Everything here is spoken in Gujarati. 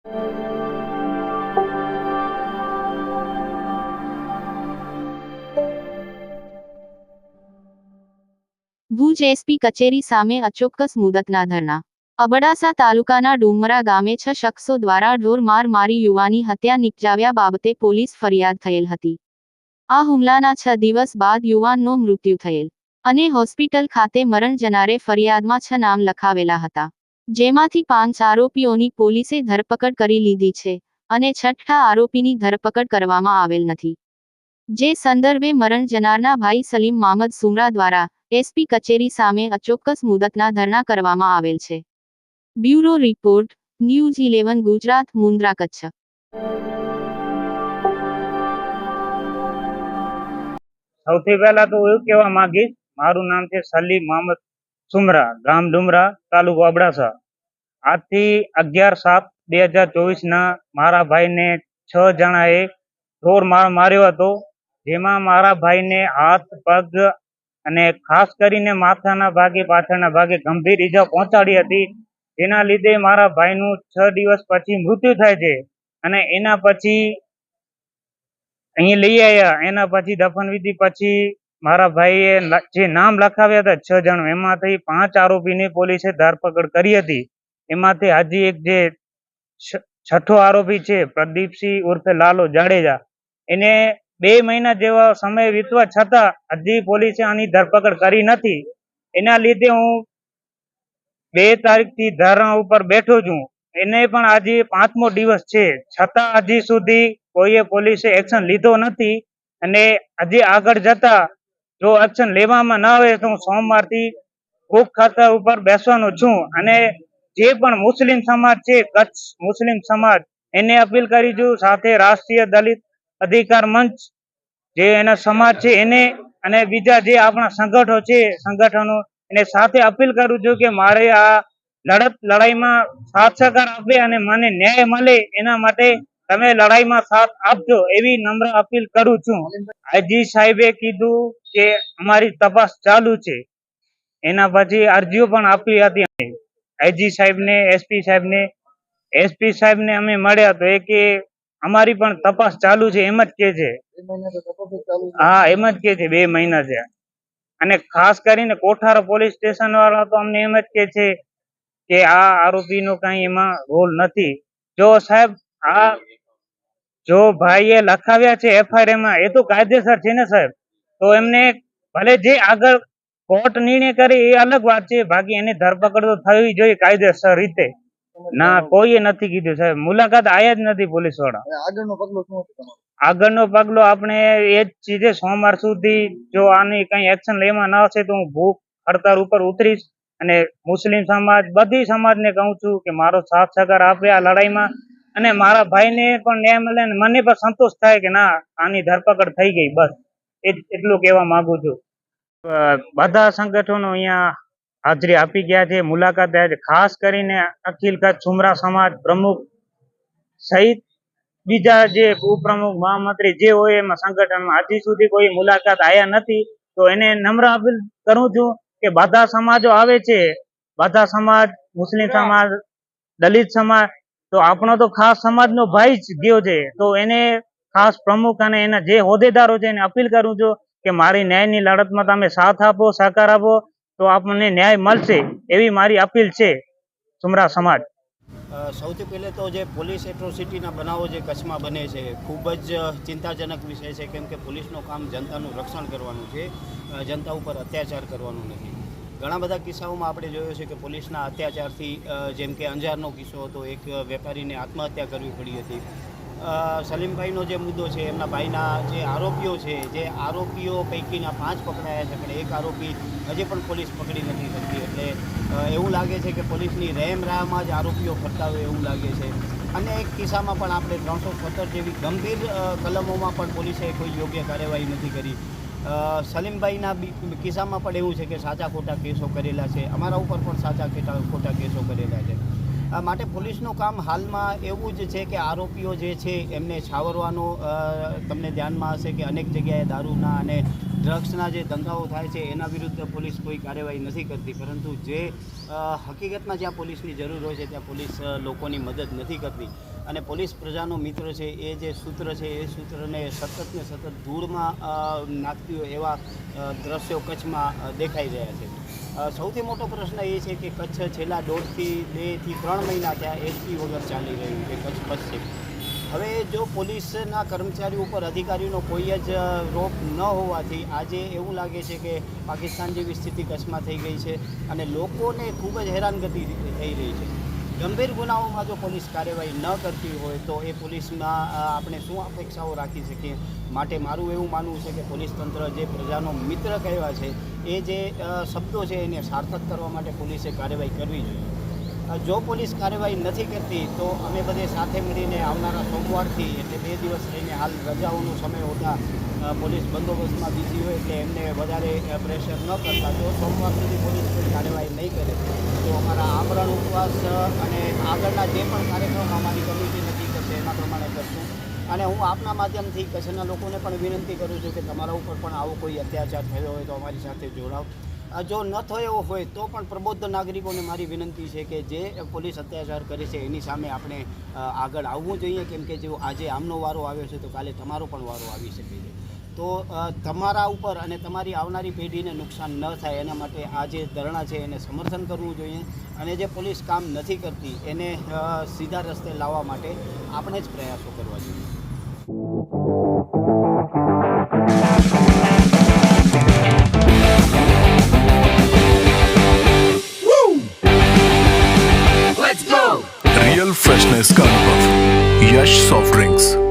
ભુજ એસપી કચેરી સામે અચોક્કસ મુદતના ધરણા। અબડાસા તાલુકાના ડુમરા ગામે 6 શખ્સો દ્વારા ઢોર માર મારી યુવાની હત્યા નિપજાવ્યા બાબતે પોલીસ ફરિયાદ થયેલ હતી। આ હુમલાના 6 દિવસ બાદ યુવાનનો મૃત્યુ થયેલ અને હોસ્પિટલ ખાતે મરણ જનારે ફરિયાદમાં 6 નામ લખાવેલા હતા, જેમાંથી 5 આરોપીઓની પોલીસે ધરપકડ કરી લીધી છે અને 6ઠા આરોપીની ધરપકડ કરવામાં આવેલ નથી। જે સંદર્ભે મરણ જનારના ભાઈ સલીમ મામદ સુમરા દ્વારા એસપી કચેરી સામે અચોક્કસ મુદતના ધરણા કરવામાં આવેલ છે। Bureau report, news 11 Gujarat, Mundra, Kutch. સૌથી પહેલા તો એવું કહેવા માંગીશ, મારું નામ છે સલીમ મામદ સુમરા, ગામ ડુમરા, તાલુકો અબડાસા। આજથી 11/7/2024 ના મારા ભાઈને 6 જણાએ ઢોર માર માર્યો હતો, જેમાં મારા ભાઈને હાથ, પગ અને ખાસ કરીને માથાના ભાગે, પાછળના ભાગે ગંભીર ઈજા પહોંચાડી હતી, જેના લીધે મારા ભાઈનું 6 દિવસ પછી મૃત્યુ થાય છે અને એના પછી અહીં લઈ આવ્યા। એના પછી દફનવિધિ પછી મારા ભાઈએ જે નામ લખાવ્યા હતા 6 જણ, એમાંથી 5 આરોપીની પોલીસે ધરપકડ કરી હતી। એમાંથી હજી એક જે 6ઠો આરોપી છે પ્રદીપસિંહ ઉર્ફે લાલો જાડેજા, એને 2 મહિના જેવા સમય વીતવા છતાં હજી પોલીસે આની ધરપકડ કરી નથી। એના લીધે હું 2 તારીખથી ધરણા ઉપર બેઠો છું। એને પણ આજે 5મો દિવસ છે, છતાં હજી સુધી કોઈએ પોલીસે એક્શન લીધો નથી અને હજી આગળ જતા જો એક્શન લેવામાં ન આવે તો હું સોમવારથી ભૂખ ખાતર ઉપર બેસવાનો છું અને જે પણ મુસ્લિમ સમાજ છે, કચ્છ મુસ્લિમ સમાજ, એને અપીલ કરી છું, સાથે રાષ્ટ્રીય દલિત અધિકાર મંચ જે એના સમાજ છે એને અને બીજા જે આપણા સંગઠનો એને સાથે અપીલ કરું છું કે મારે આ લડાઈમાં સાથ સહકાર આપે અને મને ન્યાય મળે, એના માટે તમે લડાઈમાં સાથ આપજો એવી નમ્ર અપીલ કરું છું। આઈજી સાહેબે કીધું કે અમારી તપાસ ચાલુ છે, એના પછી અરજીઓ પણ આપી હતી આઈજી સાહેબને, એસપી સાહેબને અમે મળ્યા તો એ કે અમારી પણ તપાસ ચાલુ છે, એમ જ કે છે। હા, એમ જ કે છે, 2 મહિના છે। અને ખાસ કરીને કોઠારા પોલીસ સ્ટેશન વાળા તો અમને એમ જ કે છે કે આ આરોપીનો કઈ એમાં રોલ નથી। જો સાહેબ આ જો ભાઈએ લખાવ્યા છે એફઆઈઆર માં, એ તો કાયદેસર છે ને સાહેબ, તો એમને ભલે જે આગળ કોર્ટ નિર્ણય કરે એ અલગ વાત છે, બાકી એની ધરપકડ તો થવી જોઈએ કાયદેસર રીતે। ના, કોઈએ નથી કીધું સાહેબ, મુલાકાત આયા જ નથી પોલીસ વાળા। આગળનો પગલો આપણે એ જ છે, સોમવાર સુધી જો આની કઈ એક્શન લેવામાં ન આવશે તો હું ભૂખ હડતાળ ઉપર ઉતરીશ અને મુસ્લિમ સમાજ, બધી સમાજને કહું છું કે મારો સાથ સહકાર આપે આ લડાઈમાં અને મારા ભાઈને પણ ન્યાય મળે ને મને પણ સંતોષ થાય કે ના આની ધરપકડ થઈ ગઈ, બસ એટલું કહેવા માંગુ છું। બધા સંગઠનો અહીંયા હાજરી આપી ગયા છે, મુલાકાત છે, ખાસ કરીને અખિલ કચ્છ સુમરા સમાજ પ્રમુખ સહિત બીજા જે ઉપપ્રમુખ, મહામંત્રી જે હોય એમાં સંગઠનમાં હજી સુધી કોઈ મુલાકાત આયા નથી, તો એને નમ્ર અપીલ કરું છું કે બધા સમાજો આવે છે, બધા સમાજ, મુસ્લિમ સમાજ, દલિત સમાજ, તો આપણો તો ખાસ સમાજનો ભાઈ જ ગયો છે, તો એને ખાસ પ્રમુખ અને એના જે હોદ્દેદારો છે એને અપીલ કરું છું કે મારી ન્યાયની લડતમાં તમે સાથ આપો, સહકાર આપો તો આપણને ન્યાય મળશે એવી મારી અપીલ છે સુમરા સમાજ। સૌથી પહેલે તો જે પોલીસ એટ્રોસિટીના બનાવો જે કચ્છમાં બને છે ખૂબ જ ચિંતાજનક વિષય છે, કેમ કે પોલીસનું કામ જનતાનું રક્ષણ કરવાનું છે, જનતા ઉપર અત્યાચાર કરવાનું નથી। ઘણા બધા કિસ્સાઓમાં આપણે જોયું છે કે પોલીસના અત્યાચારથી, જેમ કે અંજારનો કિસ્સો હતો, એક વેપારીને આત્મહત્યા કરવી પડી હતી। સલીમભાઈનો જે મુદ્દો છે, એમના ભાઈના જે આરોપીઓ છે, જે આરોપીઓ પૈકીના 5 પકડાયા છે, પણ એક આરોપી હજી પણ પોલીસ પકડી નથી શકતી, એટલે એવું લાગે છે કે પોલીસની રહેમ રાહમાં જ આરોપીઓ ફરતા હોય એવું લાગે છે। અને એક કિસ્સામાં પણ આપણે 317 જેવી ગંભીર કલમોમાં પણ પોલીસે કોઈ યોગ્ય કાર્યવાહી નથી કરી। સલીમભાઈના કિસ્સામાં પણ એવું છે કે સાચા ખોટા કેસો કરેલા છે, અમારા ઉપર પણ સાચા ખોટા કેસો કરેલા છે। માટે પોલીસનું કામ હાલમાં એવું જ છે કે આરોપીઓ જે છે એમને છાવરવાનો, તમને ધ્યાનમાં હશે કે અનેક જગ્યાએ દારૂના અને ડ્રગ્સના જે ધંધાઓ થાય છે એના વિરુદ્ધ પોલીસ કોઈ કાર્યવાહી નથી કરતી, પરંતુ જે હકીકતમાં જ્યાં પોલીસની જરૂર હોય છે ત્યાં પોલીસ લોકોની મદદ નથી કરતી। અને પોલીસ પ્રજાનો મિત્ર છે એ જે સૂત્ર છે એ સૂત્રને સતત ને સતત ધૂળમાં નાખતી હોય એવા દ્રશ્યો કચ્છમાં દેખાઈ રહ્યા છે. સૌથી મોટો પ્રશ્ન એ છે કે કચ્છ છેલ્લા 2 થી 3 મહિના થયા એસપી વગર ચાલી રહ્યું છે કચ્છ પશ્ચિમ. હવે જો પોલીસના કર્મચારીઓ ઉપર અધિકારીનો કોઈ જ રોપ ન હોવાથી આજે એવું લાગે છે કે પાકિસ્તાન જેવી સ્થિતિ કચ્છમાં થઈ ગઈ છે અને લોકોને ખૂબ જ હેરાનગતિ થઈ રહી છે. ગંભીર ગુનાઓમાં જો પોલીસ કાર્યવાહી ન કરતી હોય તો એ પોલીસમાં આપણે શું અપેક્ષાઓ રાખી શકીએ. માટે મારું એવું માનવું છે કે પોલીસ તંત્ર જે પ્રજાનો મિત્ર કહેવા છે એ જે શબ્દો છે એને સાર્થક કરવા માટે પોલીસે કાર્યવાહી કરવી જોઈએ. જો પોલીસ કાર્યવાહી નથી કરતી તો અમે બધે સાથે મળીને આવનારા સોમવારથી એટલે 2 દિવસ રહીને હાલ રજાઓનો સમય હોતા પોલીસ બંદોબસ્તમાં બીજી હોય એટલે એમને વધારે પ્રેશર ન કરતા જો સોમવાર સુધી પોલીસ કોઈ કાર્યવાહી નહીં કરે તો અમારા આમરણ ઉપવાસ અને આગળના જે પણ કાર્યક્રમ અમારી કમિટી નક્કી કરશે એના પ્રમાણે કરશું. અને હું આપના માધ્યમથી કચ્છના લોકોને પણ વિનંતી કરું છું કે તમારા ઉપર પણ આવો કોઈ અત્યાચાર થયો હોય તો અમારી સાથે જોડાવ. જો ન થયો હોય તો પણ પ્રબુદ્ધ નાગરિકોને મારી વિનંતી છે કે જે પોલીસ અત્યાચાર કરે છે એની સામે આપણે આગળ આવવું જોઈએ, કેમ કે જો આજે આમનો વારો આવ્યો છે તો કાલે તમારો પણ વારો આવી શકે છે. તો તમારા ઉપર અને તમારી આવનારી પેઢીને નુકસાન ન થાય એના માટે આ જે ધરણા છે એને સમર્થન કરવું જોઈએ અને જે પોલીસ કામ નથી કરતી એને સીધા રસ્તે લાવવા માટે આપણે જ પ્રયાસો કરવા જોઈએ. रियल फ्रेशनेस का अनुभव यश सॉफ्ट ड्रिंक्स.